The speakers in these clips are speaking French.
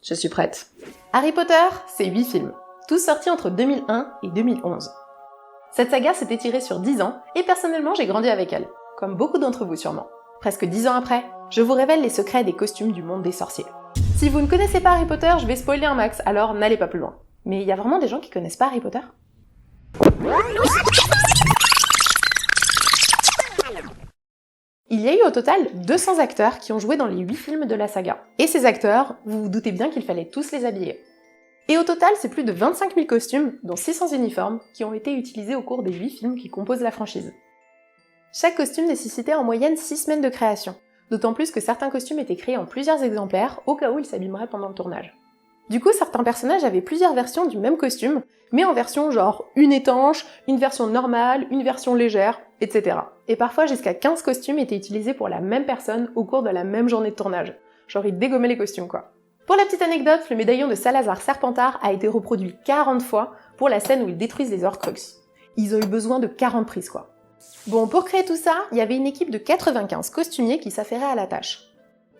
Je suis prête. Harry Potter, c'est 8 films, tous sortis entre 2001 et 2011. Cette saga s'est étirée sur 10 ans, et personnellement j'ai grandi avec elle, comme beaucoup d'entre vous sûrement. Presque 10 ans après, je vous révèle les secrets des costumes du monde des sorciers. Si vous ne connaissez pas Harry Potter, je vais spoiler un max, alors n'allez pas plus loin. Mais il y a vraiment des gens qui connaissent pas Harry Potter ? Il y a eu au total 200 acteurs qui ont joué dans les 8 films de la saga. Et ces acteurs, vous vous doutez bien qu'il fallait tous les habiller. Et au total, c'est plus de 25 000 costumes, dont 600 uniformes, qui ont été utilisés au cours des 8 films qui composent la franchise. Chaque costume nécessitait en moyenne 6 semaines de création, d'autant plus que certains costumes étaient créés en plusieurs exemplaires, au cas où ils s'abîmeraient pendant le tournage. Du coup, certains personnages avaient plusieurs versions du même costume, mais en version genre une étanche, une version normale, une version légère, etc. Et parfois jusqu'à 15 costumes étaient utilisés pour la même personne au cours de la même journée de tournage. Genre ils dégommaient les costumes quoi. Pour la petite anecdote, le médaillon de Salazar Serpentard a été reproduit 40 fois pour la scène où ils détruisent les Horcruxes. Ils ont eu besoin de 40 prises quoi. Bon, pour créer tout ça, il y avait une équipe de 95 costumiers qui s'affairait à la tâche.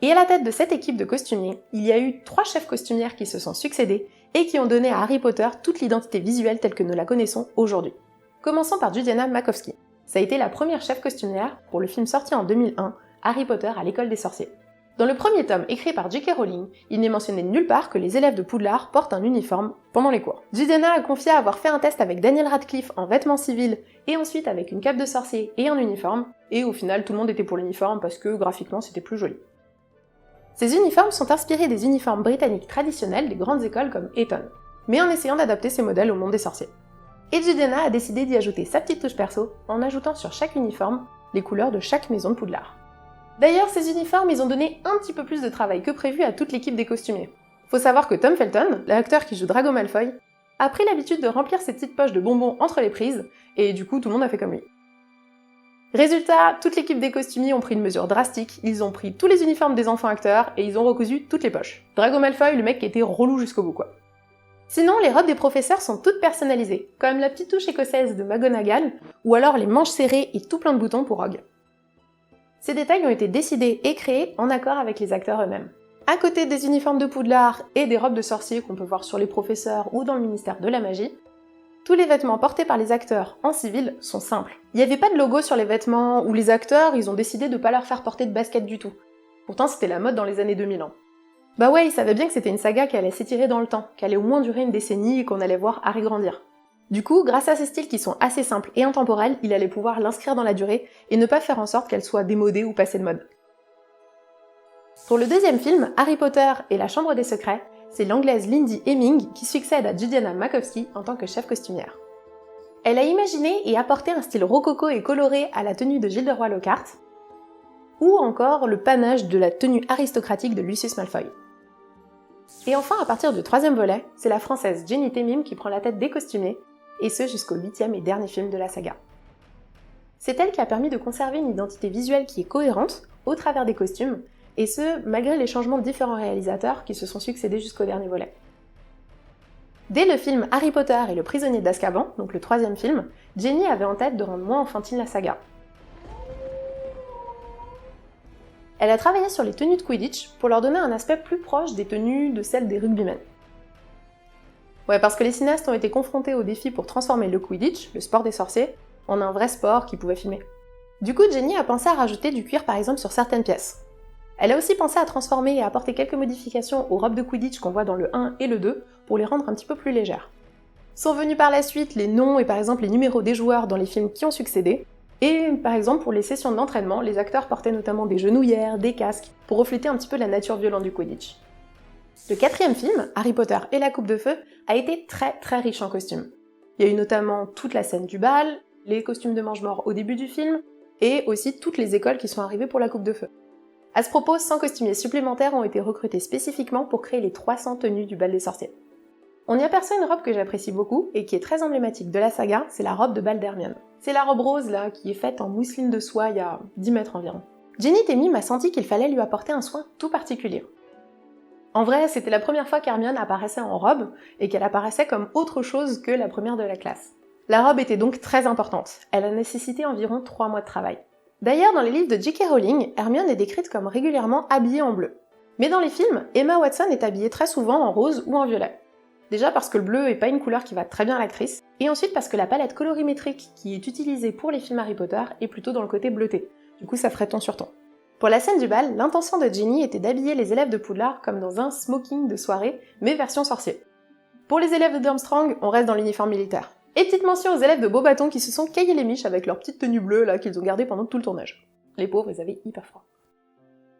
Et à la tête de cette équipe de costumiers, il y a eu 3 chefs costumières qui se sont succédés et qui ont donné à Harry Potter toute l'identité visuelle telle que nous la connaissons aujourd'hui. Commençons par Judiana Makovsky. Ça a été la première chef costumière pour le film sorti en 2001, Harry Potter à l'école des sorciers. Dans le premier tome écrit par J.K. Rowling, il n'est mentionné nulle part que les élèves de Poudlard portent un uniforme pendant les cours. Judiana a confié avoir fait un test avec Daniel Radcliffe en vêtements civils et ensuite avec une cape de sorcier et un uniforme, et au final tout le monde était pour l'uniforme parce que graphiquement c'était plus joli. Ces uniformes sont inspirés des uniformes britanniques traditionnels des grandes écoles comme Eton, mais en essayant d'adapter ces modèles au monde des sorciers. Et Judiana a décidé d'y ajouter sa petite touche perso en ajoutant sur chaque uniforme les couleurs de chaque maison de Poudlard. D'ailleurs, ces uniformes, ils ont donné un petit peu plus de travail que prévu à toute l'équipe des costumiers. Faut savoir que Tom Felton, l'acteur qui joue Drago Malfoy, a pris l'habitude de remplir ses petites poches de bonbons entre les prises, et du coup tout le monde a fait comme lui. Résultat, toute l'équipe des costumiers ont pris une mesure drastique, ils ont pris tous les uniformes des enfants acteurs et ils ont recousu toutes les poches. Drago Malfoy, le mec qui était relou jusqu'au bout quoi. Sinon, les robes des professeurs sont toutes personnalisées, comme la petite touche écossaise de McGonagall, ou alors les manches serrées et tout plein de boutons pour Rogue. Ces détails ont été décidés et créés en accord avec les acteurs eux-mêmes. À côté des uniformes de Poudlard et des robes de sorciers qu'on peut voir sur les professeurs ou dans le ministère de la magie, tous les vêtements portés par les acteurs en civil sont simples. Il n'y avait pas de logo sur les vêtements, ou les acteurs, ils ont décidé de pas leur faire porter de basket du tout. Pourtant c'était la mode dans les années 2000 ans. Bah ouais, ils savaient bien que c'était une saga qui allait s'étirer dans le temps, qui allait au moins durer une décennie et qu'on allait voir Harry grandir. Du coup, grâce à ces styles qui sont assez simples et intemporels, il allait pouvoir l'inscrire dans la durée et ne pas faire en sorte qu'elle soit démodée ou passée de mode. Pour le deuxième film, Harry Potter et la Chambre des Secrets, c'est l'anglaise Lindy Hemming qui succède à Judiana Makovsky en tant que chef costumière. Elle a imaginé et apporté un style rococo et coloré à la tenue de Gilles de Roy-Lockhart, ou encore le panache de la tenue aristocratique de Lucius Malfoy. Et enfin, à partir du troisième volet, c'est la française Jenny Temim qui prend la tête des costumiers, et ce jusqu'au 8e et dernier film de la saga. C'est elle qui a permis de conserver une identité visuelle qui est cohérente au travers des costumes, et ce, malgré les changements de différents réalisateurs qui se sont succédés jusqu'au dernier volet. Dès le film Harry Potter et le prisonnier d'Azkaban, donc le troisième film, Jenny avait en tête de rendre moins enfantine la saga. Elle a travaillé sur les tenues de Quidditch pour leur donner un aspect plus proche des tenues de celles des rugbymen. Ouais, parce que les cinéastes ont été confrontés au défi pour transformer le Quidditch, le sport des sorciers, en un vrai sport qu'ils pouvaient filmer. Du coup, Jenny a pensé à rajouter du cuir par exemple sur certaines pièces. Elle a aussi pensé à transformer et à apporter quelques modifications aux robes de Quidditch qu'on voit dans le 1 et le 2 pour les rendre un petit peu plus légères. Sont venus par la suite les noms et par exemple les numéros des joueurs dans les films qui ont succédé, et par exemple pour les sessions d'entraînement, les acteurs portaient notamment des genouillères, des casques, pour refléter un petit peu la nature violente du Quidditch. Le quatrième film, Harry Potter et la Coupe de Feu, a été très riche en costumes. Il y a eu notamment toute la scène du bal, les costumes de mange-mort au début du film, et aussi toutes les écoles qui sont arrivées pour la Coupe de Feu. À ce propos, 100 costumiers supplémentaires ont été recrutés spécifiquement pour créer les 300 tenues du bal des sorciers. On y aperçoit une robe que j'apprécie beaucoup et qui est très emblématique de la saga, c'est la robe de bal d'Hermione. C'est la robe rose là, qui est faite en mousseline de soie il y a 10 mètres environ. Jenny Temim a senti qu'il fallait lui apporter un soin tout particulier. En vrai, c'était la première fois qu'Hermione apparaissait en robe et qu'elle apparaissait comme autre chose que la première de la classe. La robe était donc très importante, elle a nécessité environ 3 mois de travail. D'ailleurs, dans les livres de J.K. Rowling, Hermione est décrite comme régulièrement habillée en bleu. Mais dans les films, Emma Watson est habillée très souvent en rose ou en violet. Déjà parce que le bleu est pas une couleur qui va très bien à l'actrice, et ensuite parce que la palette colorimétrique qui est utilisée pour les films Harry Potter est plutôt dans le côté bleuté. Du coup ça ferait ton sur ton. Pour la scène du bal, l'intention de Ginny était d'habiller les élèves de Poudlard comme dans un smoking de soirée, mais version sorcier. Pour les élèves de Durmstrang, on reste dans l'uniforme militaire. Et petite mention aux élèves de Beauxbatons qui se sont caillés les miches avec leur petite tenue bleue là qu'ils ont gardée pendant tout le tournage. Les pauvres, ils avaient hyper froid.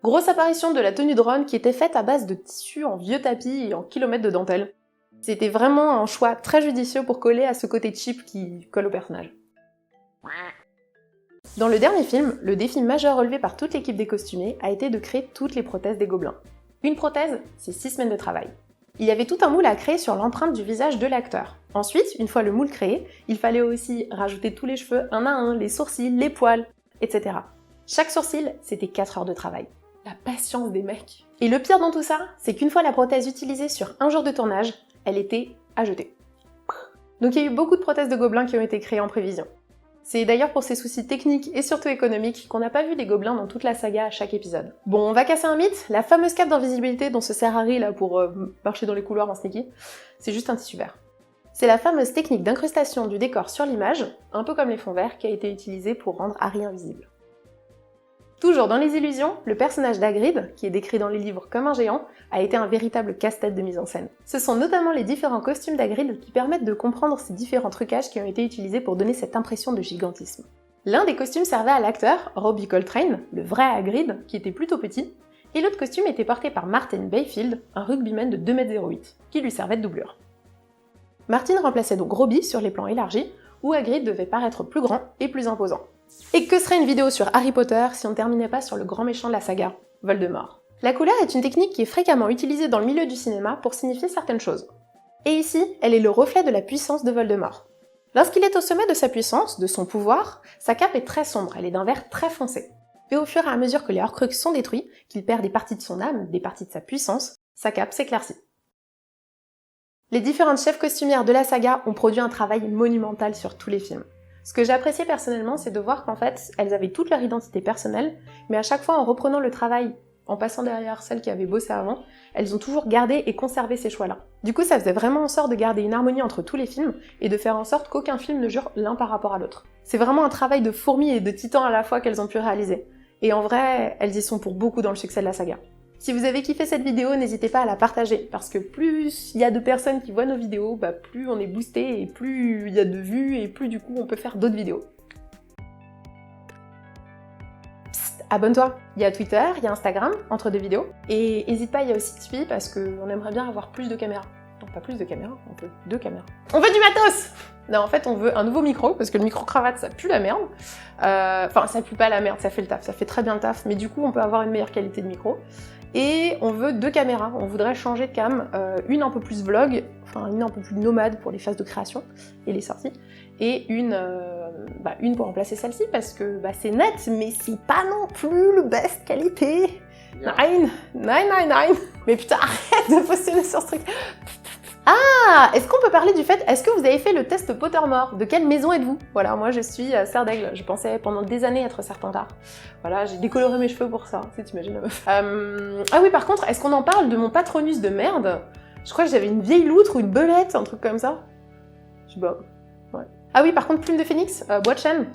Grosse apparition de la tenue de Ron qui était faite à base de tissu en vieux tapis et en kilomètres de dentelle. C'était vraiment un choix très judicieux pour coller à ce côté cheap qui colle au personnage. Dans le dernier film, le défi majeur relevé par toute l'équipe des costumiers a été de créer toutes les prothèses des gobelins. Une prothèse, c'est 6 semaines de travail. Il y avait tout un moule à créer sur l'empreinte du visage de l'acteur. Ensuite, une fois le moule créé, il fallait aussi rajouter tous les cheveux un à un, les sourcils, les poils, etc. Chaque sourcil, c'était 4 heures de travail. La patience des mecs. Et le pire dans tout ça, c'est qu'une fois la prothèse utilisée sur un jour de tournage, elle était à jeter. Donc il y a eu beaucoup de prothèses de gobelins qui ont été créées en prévision. C'est d'ailleurs pour ces soucis techniques et surtout économiques qu'on n'a pas vu des gobelins dans toute la saga à chaque épisode. Bon, on va casser un mythe, la fameuse cape d'invisibilité dont se sert Harry là pour marcher dans les couloirs en sneaky, c'est juste un tissu vert. C'est la fameuse technique d'incrustation du décor sur l'image, un peu comme les fonds verts, qui a été utilisée pour rendre Harry invisible. Toujours dans les illusions, le personnage d'Hagrid, qui est décrit dans les livres comme un géant, a été un véritable casse-tête de mise en scène. Ce sont notamment les différents costumes d'Hagrid qui permettent de comprendre ces différents trucages qui ont été utilisés pour donner cette impression de gigantisme. L'un des costumes servait à l'acteur, Robbie Coltrane, le vrai Hagrid, qui était plutôt petit, et l'autre costume était porté par Martin Bayfield, un rugbyman de 2,08 m, qui lui servait de doublure. Martin remplaçait donc Robbie sur les plans élargis, où Hagrid devait paraître plus grand et plus imposant. Et que serait une vidéo sur Harry Potter si on ne terminait pas sur le grand méchant de la saga, Voldemort? La couleur est une technique qui est fréquemment utilisée dans le milieu du cinéma pour signifier certaines choses. Et ici, elle est le reflet de la puissance de Voldemort. Lorsqu'il est au sommet de sa puissance, de son pouvoir, sa cape est très sombre, elle est d'un vert très foncé. Et au fur et à mesure que les Horcruxes sont détruits, qu'il perd des parties de son âme, des parties de sa puissance, sa cape s'éclaircit. Les différentes chefs costumières de la saga ont produit un travail monumental sur tous les films. Ce que j'ai apprécié personnellement, c'est de voir qu'en fait, elles avaient toute leur identité personnelle, mais à chaque fois en reprenant le travail, en passant derrière celles qui avaient bossé avant, elles ont toujours gardé et conservé ces choix-là. Du coup, ça faisait vraiment en sorte de garder une harmonie entre tous les films et de faire en sorte qu'aucun film ne jure l'un par rapport à l'autre. C'est vraiment un travail de fourmi et de titan à la fois qu'elles ont pu réaliser. Et en vrai, elles y sont pour beaucoup dans le succès de la saga. Si vous avez kiffé cette vidéo, n'hésitez pas à la partager, parce que plus il y a de personnes qui voient nos vidéos, plus on est boosté, et plus il y a de vues, et plus du coup on peut faire d'autres vidéos. Psst, abonne-toi. Il y a Twitter, il y a Instagram, entre deux vidéos, et n'hésite pas, il y a aussi Tipeee, parce qu'on aimerait bien avoir plus de caméras. Non, pas plus de caméras, on veut 2 caméras. On veut du matos! Non, en fait, on veut un nouveau micro, parce que le micro-cravate, ça pue la merde. Enfin, ça pue pas la merde, ça fait le taf, ça fait très bien le taf, mais du coup, on peut avoir une meilleure qualité de micro. Et on veut 2 caméras, on voudrait changer de cam, une un peu plus vlog, enfin une un peu plus nomade pour les phases de création et les sorties, et une pour remplacer celle-ci, parce que c'est net, mais c'est pas non plus le best qualité. 9. Mais putain, arrête de poster sur ce truc. Ah, est-ce qu'on peut parler du fait, est-ce que vous avez fait le test Pottermore? De quelle maison êtes-vous? Voilà, moi je suis Serre d'Aigle, je pensais pendant des années être Serpentard. Voilà, j'ai décoloré mes cheveux pour ça, tu t'imagines la meuf. Ah oui, par contre, est-ce qu'on en parle de mon patronus de merde? Je crois que j'avais une vieille loutre ou une belette, un truc comme ça. Je sais pas, ouais. Ah oui, par contre, plume de phénix, bois de chêne.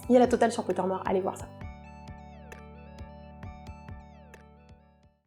Il y a la totale sur Pottermore, allez voir ça.